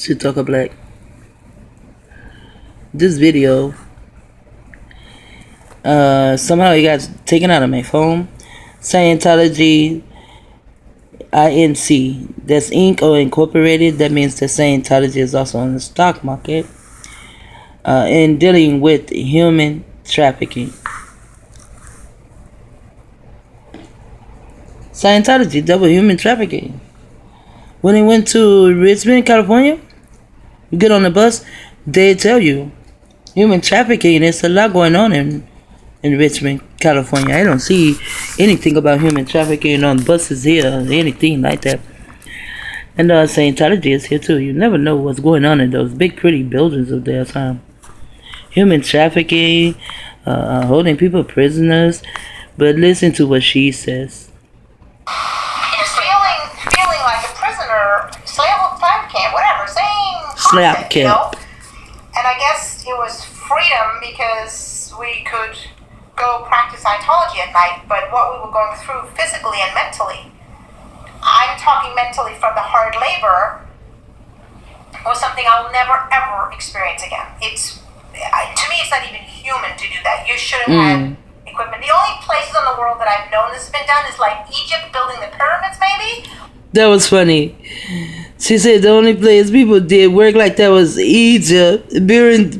Shit Talker Black. This video, somehow it got taken out of my phone. Scientology, Inc. That's Inc. or Incorporated. That means that Scientology is also on the stock market. In dealing with human trafficking. Scientology dealt with human trafficking. When they went to Richmond, California, you get on the bus, they tell you human trafficking. There's a lot going on in Richmond, California. I don't see anything about human trafficking on buses here or anything like that. And Scientology is here too. You never know what's going on in those big pretty buildings of theirs. Human trafficking, holding people prisoners. But listen to what she says. Feeling like a prisoner, slave camp, whatever, same Slap camp. You know? And I guess it was freedom because we could go practice Scientology at night, but what we were going through physically and mentally, I'm talking mentally from the hard labor, was something I'll never ever experience again. To me, it's not even human to do that. You should have had equipment. The only places in the world that I've known this has been done is like Egypt building the pyramids, maybe. That was funny. She said the only place people did work like that was Egypt, building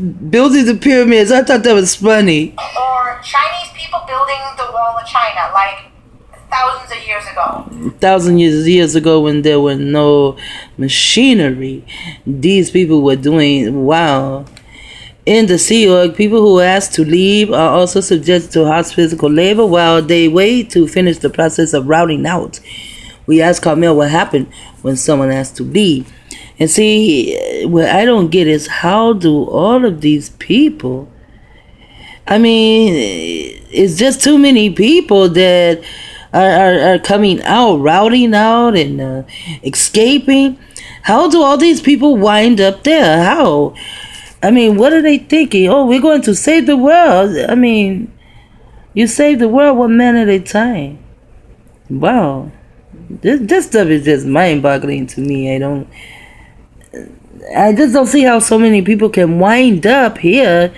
the pyramids. I thought that was funny. Or Chinese people building the wall of China, like thousands of years ago. Thousands of years ago, when there were no machinery, these people were doing, wow. In the Sea Org, people who ask to leave are also subjected to harsh physical labor while they wait to finish the process of routing out. We asked Carmel what happened when someone asked to leave. And see, what I don't get is how do all of these people, I mean, it's just too many people that are coming out, routing out and escaping. How do all these people wind up there? How? I mean, what are they thinking? Oh, we're going to save the world. I mean, you save the world one man at a time. Wow. This stuff is just mind-boggling to me. I just don't see how so many people can wind up here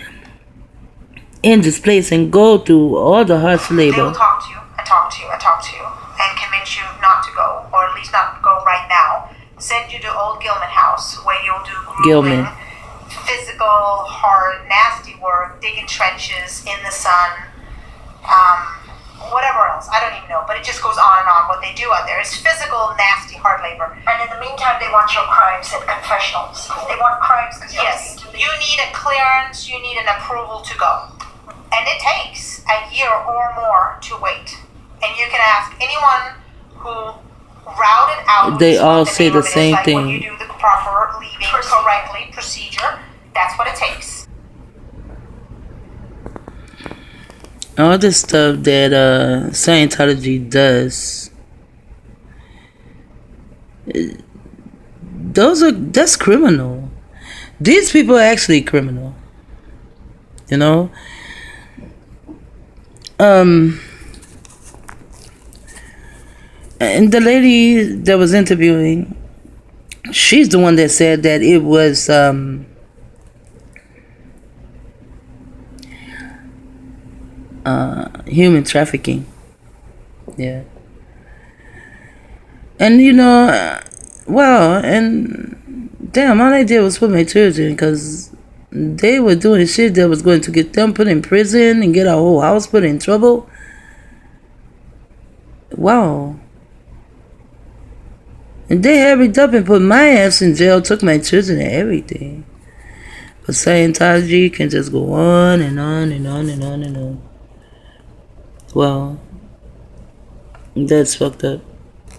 in this place and go through all the harsh labor. They will talk to you and talk to you and talk to you and convince you not to go, or at least not go right now. Send you to old Gilman House where you'll do grueling, physical, hard, nasty work, digging trenches in the sun, whatever else, I don't even know, but it just goes on and on. What they do out there is physical, nasty, hard labor. And in the meantime, they want your crimes at confessionals. They want crimes because you need a clearance, you need an approval to go. And it takes a year or more to wait. And you can ask anyone who routed out. They all say the same thing. When you do the proper leaving correctly procedure, that's what it takes. All this stuff that Scientology does, that's criminal. These people are actually criminal. You know? And the lady that was interviewing, she's the one that said that it was human trafficking. Yeah. And you know, well, and damn, all I did was put my children, because they were doing shit that was going to get them put in prison and get our whole house put in trouble. Wow. And they hurried up and put my ass in jail, took my children and everything. But Scientology can just go on and on and on and on and on. Well, that's fucked up,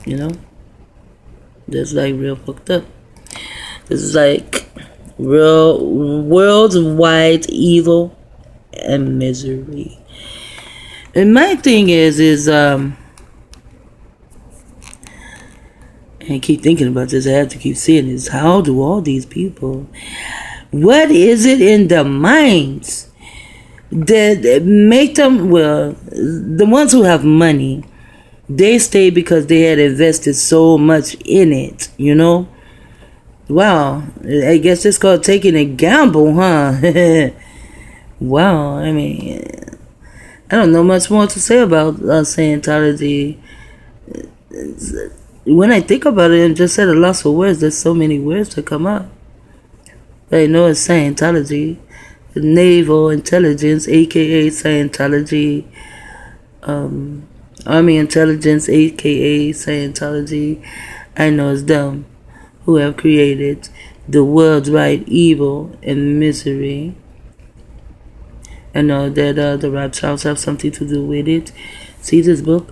you know? That's like real fucked up. This is like real worldwide evil and misery. And my thing is I keep thinking about this, I have to keep seeing this. How do all these people, what is it in their minds that make them, well, the ones who have money, they stay because they had invested so much in it, you know? Wow, I guess it's called taking a gamble, huh? Wow, I mean, I don't know much more to say about Scientology. When I think about it, I'm just at a loss for words. There's so many words to come up. But I know it's Scientology, Naval Intelligence, aka Scientology, Army Intelligence, aka Scientology. I know it's them who have created the worldwide evil and misery. I know that the Rothschilds have something to do with it. See this book?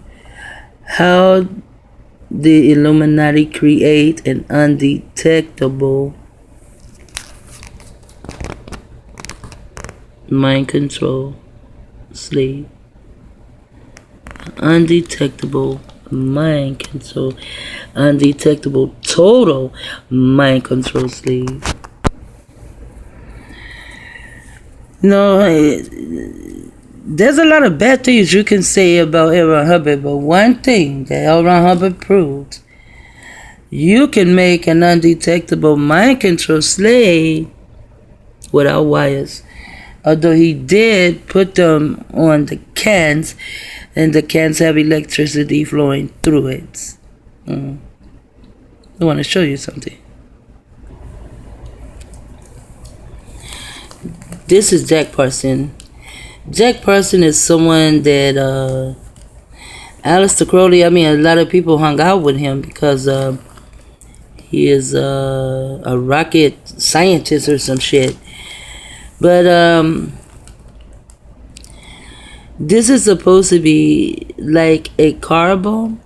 How the Illuminati create an undetectable mind control slave. Undetectable mind control. Undetectable total mind control slave. No, there's a lot of bad things you can say about L. Ron Hubbard, but one thing that L. Ron Hubbard proved, you can make an undetectable mind control slave without wires. Although he did put them on the cans, and the cans have electricity flowing through it. I want to show you something. This is Jack Parson. Jack Parson is someone that Aleister Crowley, I mean, a lot of people hung out with him because he is a rocket scientist or some shit. But this is supposed to be like a car bomb,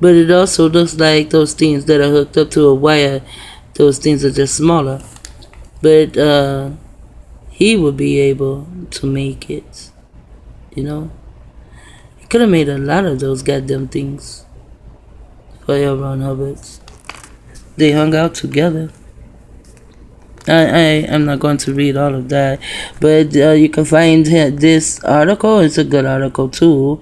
but it also looks like those things that are hooked up to a wire. Those things are just smaller. But he would be able to make it, you know. He could have made a lot of those goddamn things for L. Ron Hubbard. They hung out together. I'm not going to read all of that, but you can find this article. It's a good article too.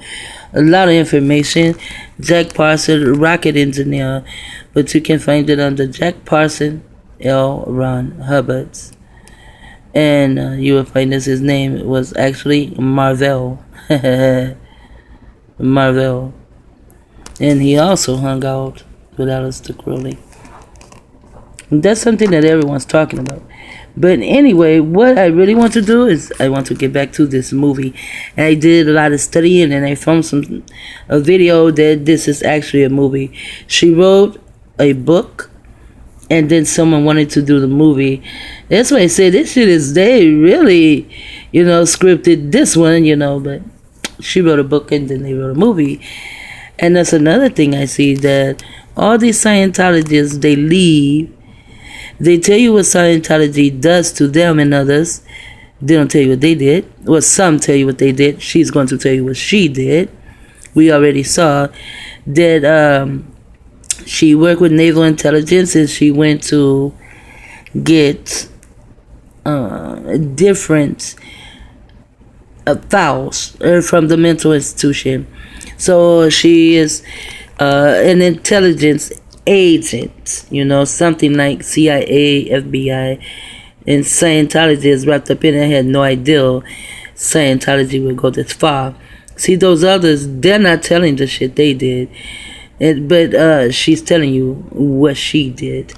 A lot of information. Jack Parson, rocket engineer, but you can find it under Jack Parson, L. Ron Hubbard, and you will find that his name was actually Marvell. Marvell, and he also hung out with Aleister Crowley. That's something that everyone's talking about. But anyway, what I really want to do is I want to get back to this movie. And I did a lot of studying and I found a video that this is actually a movie. She wrote a book and then someone wanted to do the movie. That's why I said this shit is, they really, scripted this one, but she wrote a book and then they wrote a movie. And that's another thing I see, that all these Scientologists, they leave. They tell you what Scientology does to them and others. They don't tell you what they did. Well, some tell you what they did. She's going to tell you what she did. We already saw that she worked with Naval Intelligence and she went to get different files from the mental institution. So she is an intelligence agent, something like CIA, FBI, and Scientology is wrapped up in it. I had no idea Scientology would go this far. See, those others, they're not telling the shit they did, but she's telling you what she did.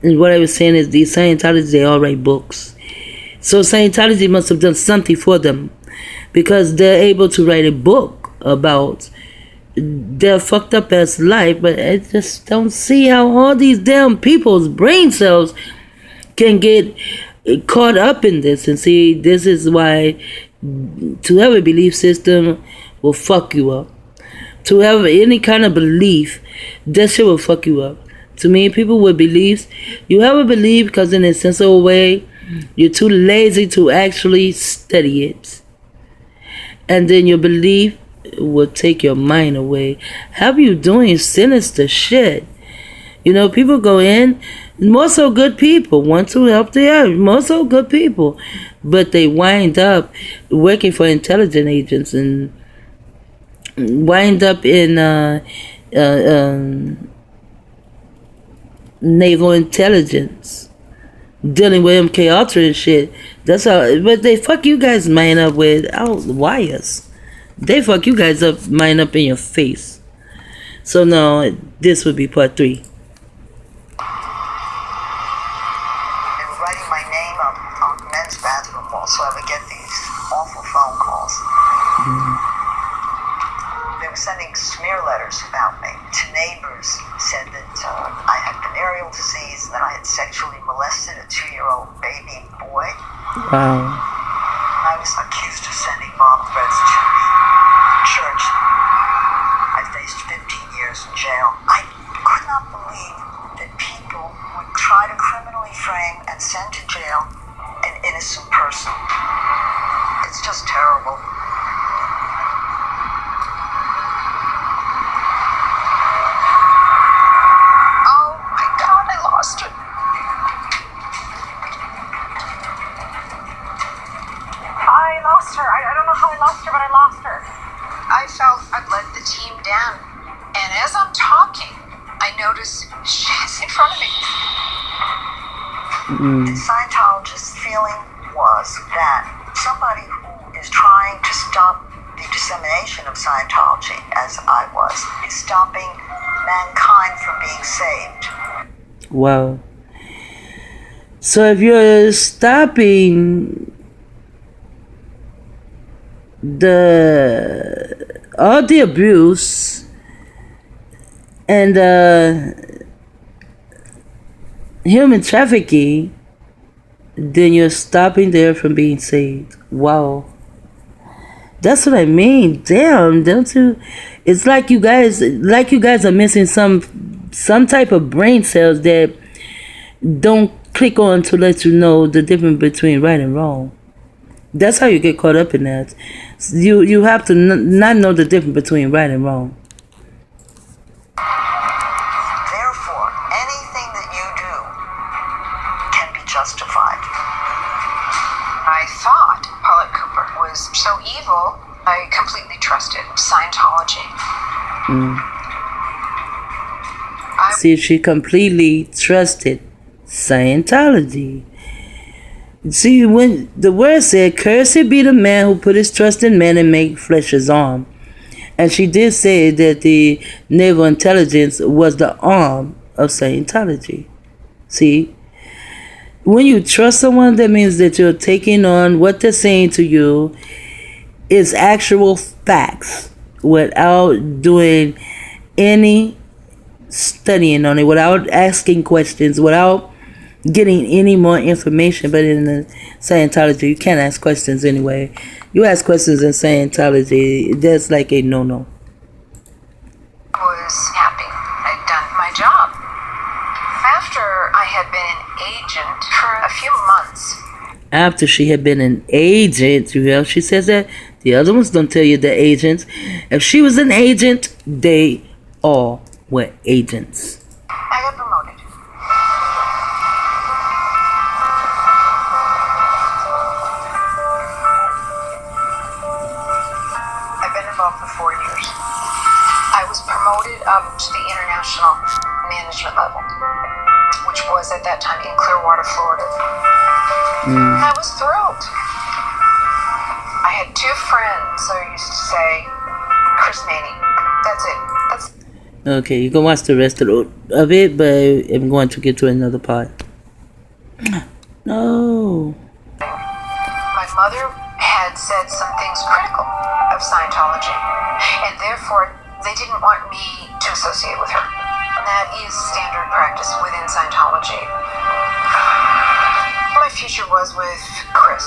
And what I was saying is these Scientologists, they all write books. So Scientology must have done something for them, because they're able to write a book about their fucked up ass life. But I just don't see how all these damn people's brain cells can get caught up in this. And see, this is why to have a belief system will fuck you up. To have any kind of belief, that shit will fuck you up. To me, people with beliefs, you have a belief because in a sensible way, you're too lazy to actually study it. And then your belief will take your mind away. Have you doing sinister shit? People go in, more so good people, want to help the earth, more so good people, but they wind up working for intelligence agents and wind up in naval intelligence dealing with MK Ultra and shit. That's how. But they fuck you guys mind up with wires. They fuck you guys up mind up in your face. So now this would be part 3. They were writing my name on the men's bathroom wall, so I would get these awful phone calls. They were sending smear letters about me to neighbors. Said that I had venereal disease and that I had sexually molested a 2-year-old baby boy. Wow. I was accused of sending bomb threats to the church. I faced 15 years in jail. I could not believe that people would try to criminally frame and send to jail an innocent person. It's just terrible. I don't know how I lost her, but I lost her. I felt I'd let the team down. And as I'm talking, I notice she's in front of me. The Scientologist's feeling was that somebody who is trying to stop the dissemination of Scientology, as I was, is stopping mankind from being saved. Wow. So if you're stopping all the abuse and human trafficking, then you're stopping there from being saved. Wow. That's what I mean. Damn, don't you? It's like you guys are missing some type of brain cells that don't click on to let you know the difference between right and wrong. That's how you get caught up in that. You have to not know the difference between right and wrong. Therefore, anything that you do can be justified. I thought Paulette Cooper was so evil, I completely trusted Scientology. See, she completely trusted Scientology. See, when the word said, "Cursed be the man who put his trust in man and make flesh his arm," and she did say that the naval intelligence was the arm of Scientology. See, when you trust someone, that means that you're taking on what they're saying to you is actual facts without doing any studying on it, without asking questions, without getting any more information. But in the Scientology, you can't ask questions anyway. You ask questions in Scientology, that's like a no-no. I was happy. I'd done my job. After I had been an agent for a few months. After she had been an agent, she says that the other ones don't tell you they're agents. If she was an agent, they all were agents. I got promoted. I've been involved for 4 years. I was promoted up to the international management level, which was at that time in Clearwater, Florida. I was thrilled. I had 2 friends, so I used to say, Chris Maney. That's it. Okay, you can watch the rest of it, but I'm going to get to another part. No. My mother had said some things critical of Scientology, and therefore they didn't want me to associate with her. And that is standard practice within Scientology. My future was with Chris.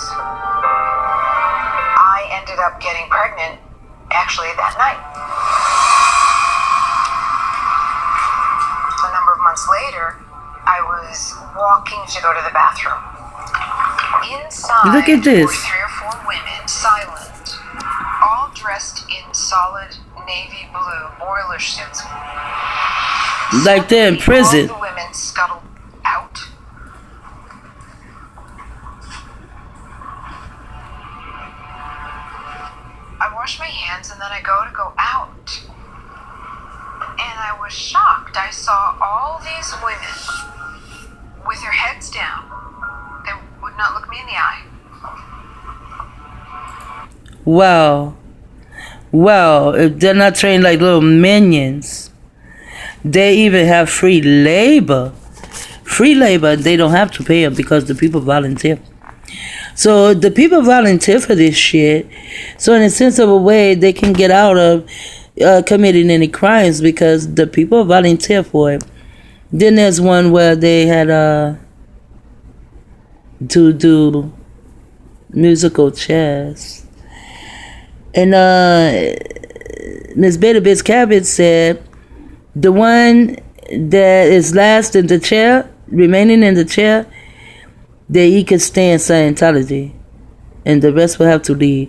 I ended up getting pregnant actually that night. A number of months later, I was walking to go to the bathroom. Inside Look at this. were 3 or 4 women, silent, all dressed in solid navy blue boiler suits. Like they're in prison. All the women scuttled out. I wash my hands and then I go out. And I was shocked. I saw all these women with their heads down. They would not look me in the eye. Wow. Well, if they're not trained like little minions, they even have free labor. Free labor, they don't have to pay them because the people volunteer. So the people volunteer for this shit. So in a sense of a way, they can get out of committing any crimes because the people volunteer for it. Then there's one where they had to do musical chairs. And Miss Beta Bitch Cabot said the one that is last in the chair, remaining in the chair, that he could stay in Scientology and the rest will have to leave.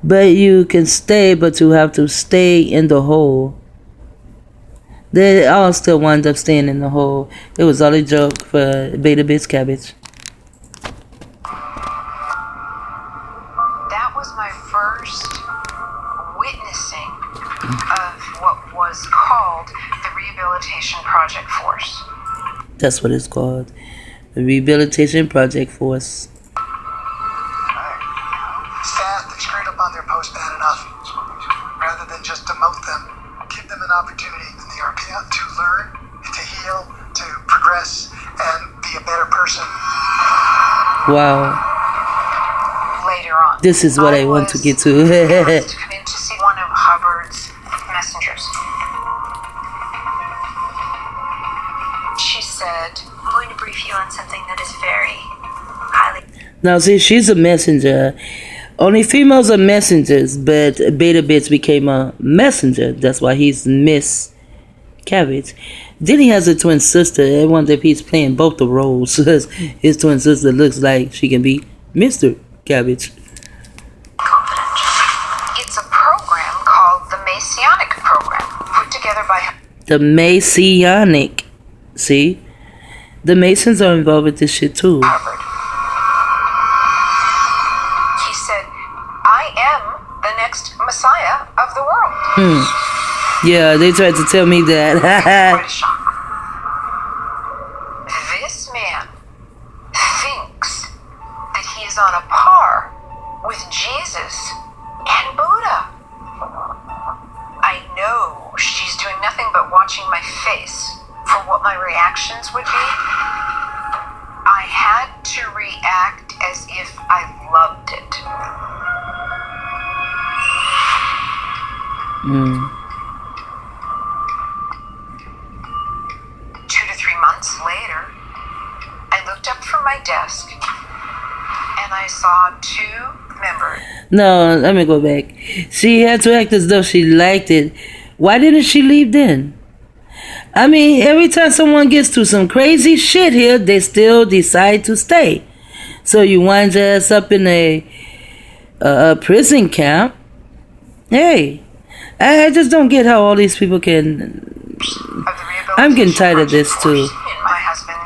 But you can stay, but you have to stay in the hole. They all still wind up staying in the hole. It was all a joke for Beta Bitch Cabbage. That was my first witnessing of what was called the Rehabilitation Project Force. That's what it's called. The Rehabilitation Project Force. Staff that screwed up on their post bad enough. Rather than just demote them, give them an opportunity in the RPM to learn, to heal, to progress, and be a better person. Wow. Later on, This is what I want to get to. to come in to see one of Hubbard's messengers. She said, "I'm going to brief you on something that is very highly..." Now, see, she's a messenger. Only females are messengers, but Beta Bitch became a messenger. That's why he's Miss Cabbage. Then he has a twin sister. I wonder if he's playing both the roles. His twin sister looks like she can be Mr. Cabbage. confidential. It's a program called the Messianic Program, put together by... The Messianic. See? The Masons are involved with this shit too. Hubbard. He said, "I am the next Messiah of the world." Yeah, they tried to tell me that. Quite a shock. This man thinks that he is on a par with Jesus and Buddha. I know she's doing nothing but watching my face for what my reactions would be. I had to react as if I loved it. 2 to 3 months later, I looked up from my desk and I saw 2 members. No, let me go back. She had to act as though she liked it. Why didn't she leave then? I mean, every time someone gets to some crazy shit here, they still decide to stay. So you wind your ass up in a prison camp. Hey, I just don't get how all these people can... I'm getting tired of this too.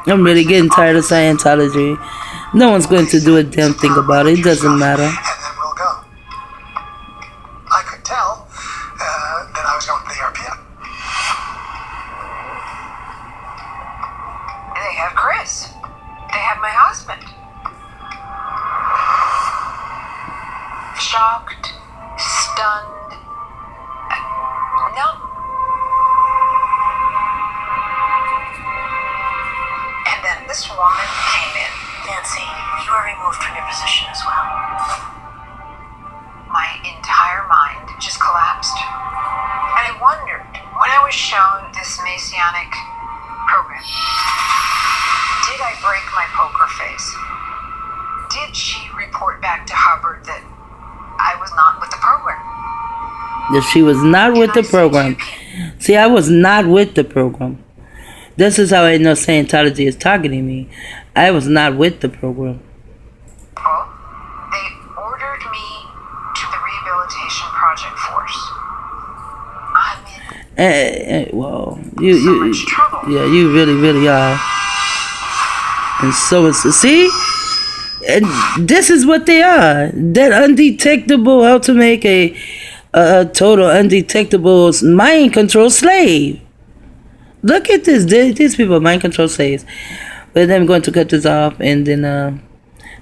I'm really getting tired of Scientology. No one's going to do a damn thing about it. It doesn't matter. And then we'll go. I could tell that I was going to the RPM. They have Chris. They have my husband. Shocked, stunned, numb. And then this woman came in. Nancy, you were removed from your position as well. My entire mind just collapsed. And I wondered, when I was shown this Messianic program, did I break my poker face? Did she report back to Hubbard that I was not with the program? That she was not with the program. See, I was not with the program. This is how I know Scientology is targeting me. I was not with the program. Well, they ordered me to the Rehabilitation Project Force. I'm in Well, so much trouble. yeah, you really are. And so it's, see? And this is what they are. That undetectable, how to make a total undetectable mind control slave. Look at this. These people mind control slaves. But I'm going to cut this off, and then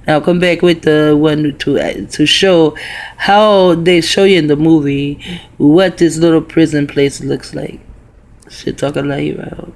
I'll come back with the one to show how they show you in the movie what this little prison place looks like. Shit talking like you out.